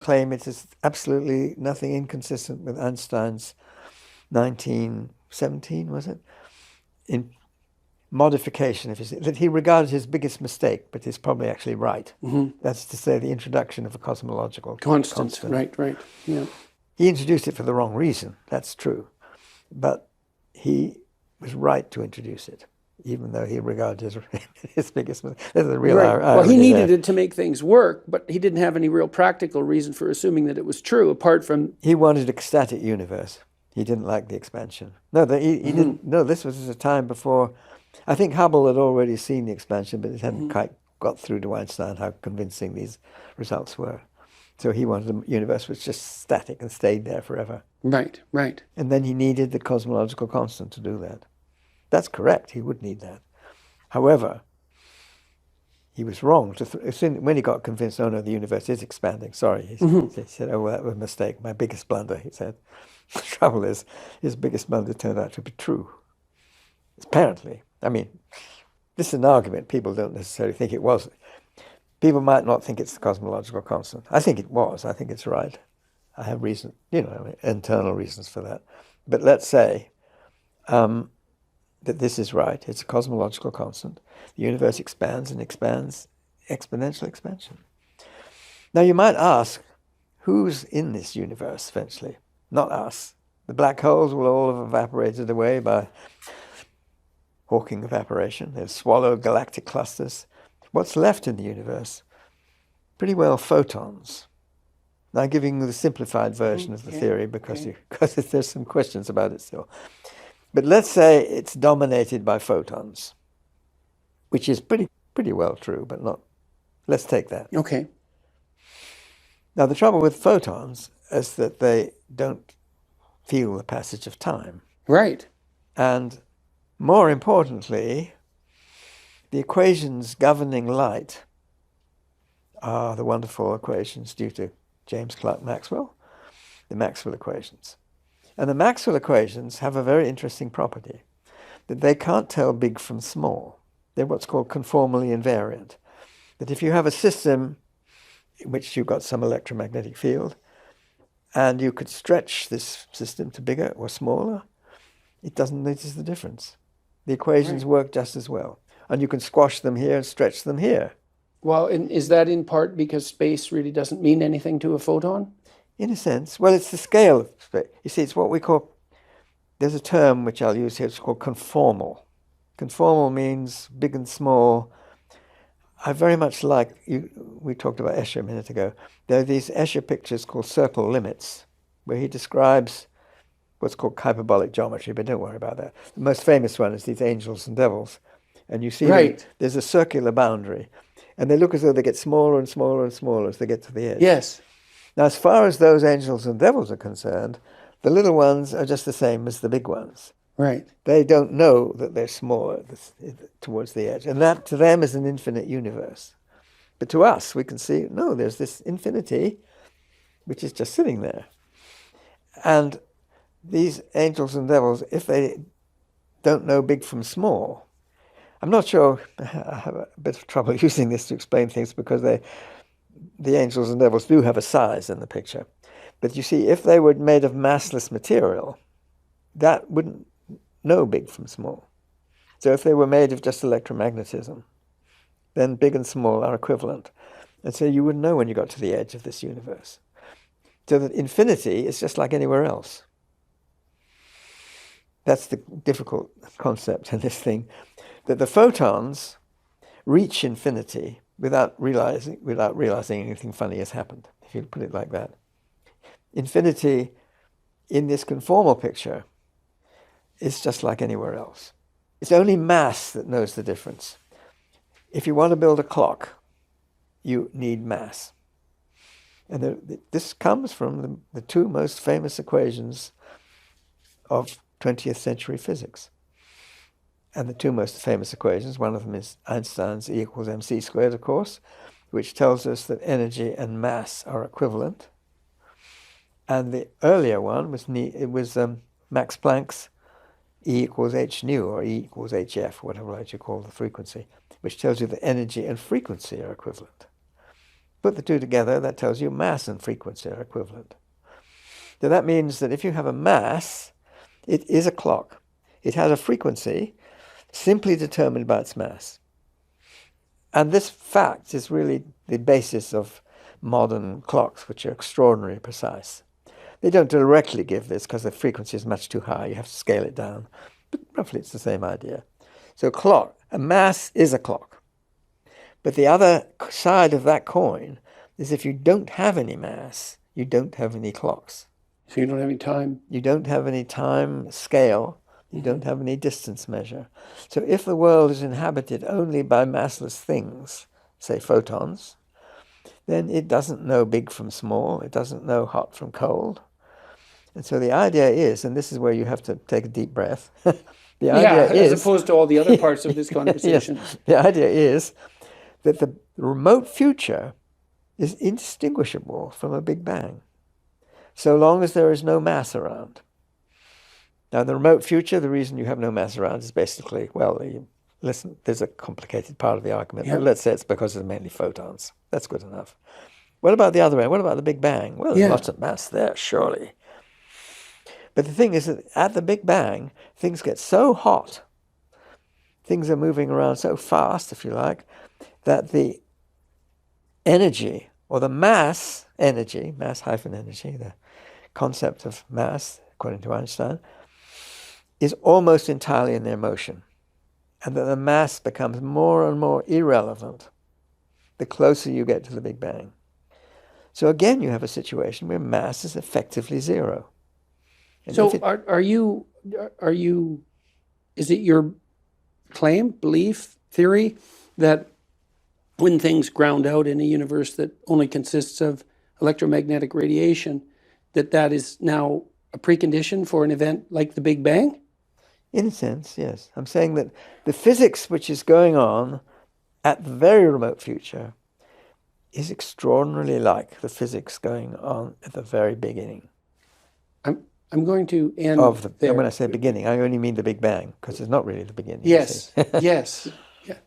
claim it is absolutely nothing inconsistent with Einstein's 1917, was it? In modification of his, that he regarded his biggest mistake, but is probably actually right. That's to say, the introduction of a cosmological Constant. Right, right. Yeah. He introduced it for the wrong reason, that's true. But he was right to introduce it, even though he regarded his biggest mistake. There's a real Right. Well, he irony needed there. it to make things work, but he didn't have any real practical reason for assuming that it was true, apart from He wanted a static universe. He didn't like the expansion. No, he didn't. No, this was at a time before. I think Hubble had already seen the expansion, but it hadn't quite got through to Einstein how convincing these results were. So he wanted a universe which was just static and stayed there forever. Right, right. And then he needed the cosmological constant to do that. That's correct. He would need that. However, he was wrong. When he got convinced, oh no, the universe is expanding. Sorry, he said, oh, well, that was a mistake. My biggest blunder, he said. The trouble is, his biggest blunder turned out to be true. Apparently. I mean, this is an argument. People don't necessarily think it was. People might not think it's the cosmological constant. I think it was. I think it's right. I have reason, internal reasons for that. But let's say that this is right. It's a cosmological constant. The universe expands and expands, exponential expansion. Now you might ask, who's in this universe eventually? Not us. The black holes will all have evaporated away by Hawking evaporation. They've swallowed galactic clusters. What's left in the universe? Pretty well photons. Now, I'm giving you the simplified version of the theory because there's some questions about it still. But let's say it's dominated by photons, which is pretty well true, but not. Let's take that. Okay. Now, the trouble with photons is that they don't feel the passage of time. Right. And more importantly, the equations governing light are the wonderful equations due to James Clerk Maxwell, the Maxwell equations. And the Maxwell equations have a very interesting property, that they can't tell big from small. They're what's called conformally invariant. That if you have a system in which you've got some electromagnetic field, and you could stretch this system to bigger or smaller, it doesn't notice the difference. The equations work just as well. And you can squash them here and stretch them here. Well, and is that in part because space really doesn't mean anything to a photon? In a sense. Well, it's the scale of space. You see, it's what we call, there's a term which I'll use here, it's called conformal. Conformal means big and small. I very much like, we talked about Escher a minute ago. There are these Escher pictures called circle limits, where he describes what's called hyperbolic geometry, but don't worry about that. The most famous one is these angels and devils. And you see there's a circular boundary. And they look as though they get smaller and smaller and smaller as they get to the edge. Yes. Now, as far as those angels and devils are concerned, the little ones are just the same as the big ones. Right. They don't know that they're smaller towards the edge. And that, to them, is an infinite universe. But to us, we can see, no, there's this infinity, which is just sitting there. And these angels and devils, if they don't know big from small, I'm not sure, I have a bit of trouble using this to explain things because the angels and devils do have a size in the picture. But you see, if they were made of massless material, that wouldn't know big from small. So if they were made of just electromagnetism, then big and small are equivalent. And so you wouldn't know when you got to the edge of this universe. So that infinity is just like anywhere else. That's the difficult concept in this thing, that the photons reach infinity without realizing anything funny has happened, if you put it like that. Infinity in this conformal picture is just like anywhere else. It's only mass that knows the difference. If you want to build a clock, you need mass. And this comes from the two most famous equations of 20th century physics. And the two most famous equations, one of them is Einstein's E equals mc squared, of course, which tells us that energy and mass are equivalent. And the earlier one was Max Planck's E equals h nu, or E equals hf, whatever you call the frequency, which tells you that energy and frequency are equivalent. Put the two together, that tells you mass and frequency are equivalent. So that means that if you have a mass, it is a clock. It has a frequency simply determined by its mass. And this fact is really the basis of modern clocks, which are extraordinarily precise. They don't directly give this because the frequency is much too high. You have to scale it down. But roughly it's the same idea. So a mass is a clock. But the other side of that coin is if you don't have any mass, you don't have any clocks. So you don't have any time? You don't have any time scale. You don't have any distance measure. So if the world is inhabited only by massless things, say photons, then it doesn't know big from small. It doesn't know hot from cold. And so the idea is, and this is where you have to take a deep breath, the idea is... as opposed to all the other parts of this conversation. Yes, the idea is that the remote future is indistinguishable from a Big Bang, so long as there is no mass around. Now, the remote future, the reason you have no mass around is basically, well, listen, there's a complicated part of the argument. Yeah. Let's say it's because it's mainly photons. That's good enough. What about the other end? What about the Big Bang? Well, there's lots of mass there, surely. But the thing is that at the Big Bang, things get so hot, things are moving around so fast, if you like, that the energy, or the mass energy, mass-energy, the concept of mass, according to Einstein, is almost entirely in their motion, and that the mass becomes more and more irrelevant the closer you get to the Big Bang. So again, you have a situation where mass is effectively zero. And so is it your claim, belief, theory, that when things ground out in a universe that only consists of electromagnetic radiation, that is now a precondition for an event like the Big Bang? In a sense, yes. I'm saying that the physics which is going on at the very remote future is extraordinarily like the physics going on at the very beginning. I'm going to end there. When I say beginning, I only mean the Big Bang, because it's not really the beginning. Yes, yes. Yeah.